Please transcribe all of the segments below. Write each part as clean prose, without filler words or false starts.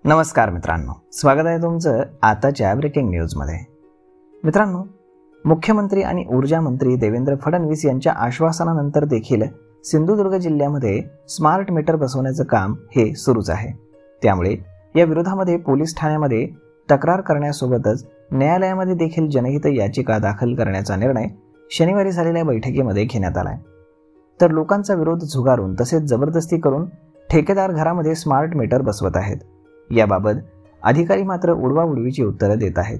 नमस्कार मित्रांनो, स्वागत आहे तुमचं आताच्या ब्रेकिंग न्यूजमध्ये। मित्रांनो, मुख्यमंत्री आणि ऊर्जा मंत्री देवेंद्र फडणवीस यांच्या आश्वासनानंतर देखील सिंधुदुर्ग जिल्ह्यामध्ये स्मार्ट मीटर बसवण्याचं काम हे सुरूच आहे। त्यामुळे या विरोधामध्ये पोलीस ठाण्यामध्ये तक्रार करण्यासोबतच न्यायालयामध्ये देखील जनहित याचिका दाखल करण्याचा निर्णय शनिवारी झालेल्या बैठकीमध्ये घेण्यात आलाय। तर लोकांचा विरोध झुगारून तसेच जबरदस्ती करून ठेकेदार घरामध्ये स्मार्ट मीटर बसवत आहेत। याबाबत अधिकारी मात्र उडवाउडवीची उत्तरं देत आहेत।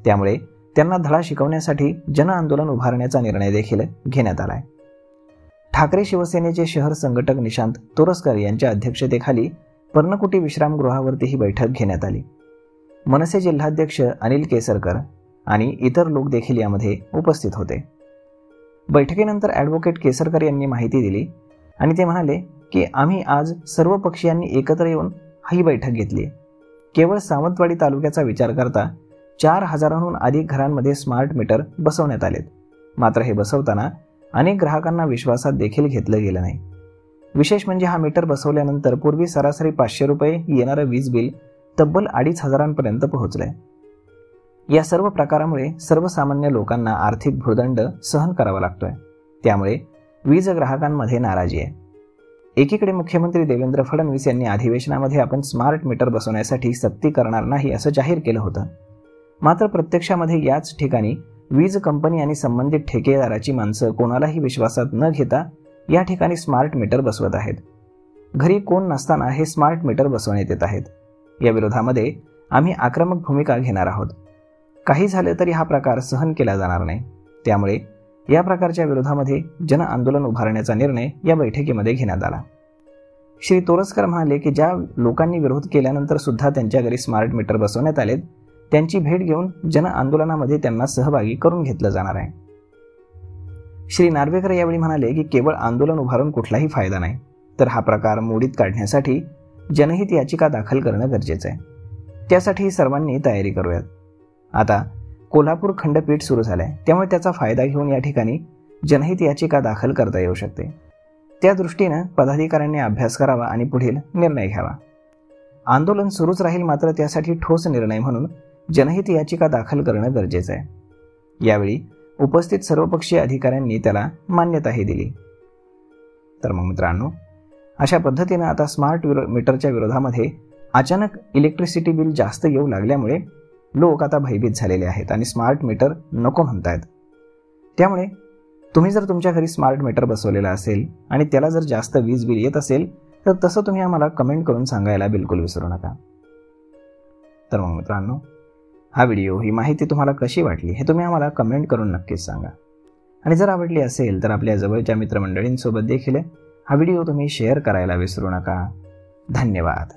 त्यामुळे त्यांना धडा शिकवण्यासाठी जनआंदोलन उभारण्याचा निर्णय देखील घेण्यात आलाय। ठाकरे शिवसेनेचे शहर संघटक निशांत तोरसकर यांच्या अध्यक्षतेखाली पर्णकुटी विश्रामगृहावरती ही बैठक घेण्यात आली। मनसे जिल्हाध्यक्ष अनिल केसरकर आणि इतर लोक देखील यामध्ये उपस्थित होते। बैठकीनंतर ॲडव्होकेट केसरकर यांनी माहिती दिली आणि ते म्हणाले की आम्ही आज सर्व पक्षीयांनी एकत्र येऊन ही बैठक घेतली। केवळ सावंतवाडी तालुक्याचा विचार करता 4000हून अधिक घरांमध्ये स्मार्ट मीटर बसवण्यात आलेत। मात्र हे बसवताना अनेक ग्राहकांना विश्वासात देखील घेतलं गेलं नाही। विशेष म्हणजे हा मीटर बसवल्यानंतर पूर्वी सरासरी 500 रुपये येणारं वीज बिल तब्बल 2500पर्यंत पोहोचलंय। या सर्व प्रकारामुळे सर्वसामान्य लोकांना आर्थिक भुर्दंड सहन करावा लागतोय। त्यामुळे वीज ग्राहकांमध्ये नाराजी आहे। एकीकडे मुख्यमंत्री देवेंद्र फडणवीस यांनी अधिवेशनामध्ये आपण स्मार्ट मीटर बसवण्यासाठी सक्ती करणार नाही असं जाहीर केलं होतं। मात्र प्रत्यक्षामध्ये याच ठिकाणी वीज कंपनी आणि संबंधित ठेकेदाराची माणसं कोणालाही विश्वासात न घेता या ठिकाणी स्मार्ट मीटर बसवत आहेत। घरी कोण नसताना हे स्मार्ट मीटर बसवण्यात येत आहेत। या विरोधामध्ये आम्ही आक्रमक भूमिका घेणार आहोत। काही झाले तरी हा प्रकार सहन केला जाणार नाही। त्यामुळे या प्रकारच्या विरोधामध्ये जन आंदोलन उभारण्याचा निर्णय या बैठकीमध्ये घेण्यात आला। श्री तोरसकर म्हणाले की ज्या लोकांनी विरोध केल्यानंतर सुद्धा त्यांच्या घरी स्मार्ट मीटर बसवण्यात आलेत त्यांची भेट घेऊन जन आंदोलनामध्ये त्यांना सहभागी करून घेतलं जाणार आहे। श्री नार्वेकर यावेळी म्हणाले की केवळ आंदोलन उभारून कुठलाही फायदा नाही, तर हा प्रकार मोडीत काढण्यासाठी जनहित याचिका दाखल करणं गरजेचं आहे। त्यासाठी सर्वांनी तयारी करूयात। आता कोल्हापूर खंडपीठ सुरू झालंय, त्यामुळे त्याचा फायदा घेऊन या ठिकाणी जनहित याचिका दाखल करता येऊ शकते। त्या दृष्टीनं पदाधिकाऱ्यांनी अभ्यास करावा आणि पुढील निर्णय घ्यावा। आंदोलन सुरूच राहील, मात्र त्यासाठी ठोस निर्णय म्हणून जनहित याचिका दाखल करणं गरजेचं आहे। यावेळी उपस्थित सर्वपक्षीय अधिकाऱ्यांनी त्याला मान्यताही दिली। तर मग मित्रांनो, अशा पद्धतीनं आता स्मार्ट मीटरच्या विरोधामध्ये अचानक इलेक्ट्रिसिटी बिल जास्त येऊ लागल्यामुळे लोक आता भयभीत झालेले आहेत आणि स्मार्ट मीटर नको म्हणतायत। त्यामुळे तुम्ही जर तुमच्या घरी स्मार्ट मीटर बसवलेला असेल आणि त्याला जर जास्त वीज बिल येत असेल तर तसं तुम्ही आम्हाला कमेंट करून सांगायला बिलकुल विसरू नका। तर मग मित्रांनो, हा व्हिडिओ, ही माहिती तुम्हाला कशी वाटली हे तुम्ही आम्हाला कमेंट करून नक्कीच सांगा। आणि जर आवडली असेल तर आपल्या जवळच्या मित्रमंडळींसोबत देखील हा व्हिडिओ तुम्ही शेअर करायला विसरू नका। धन्यवाद।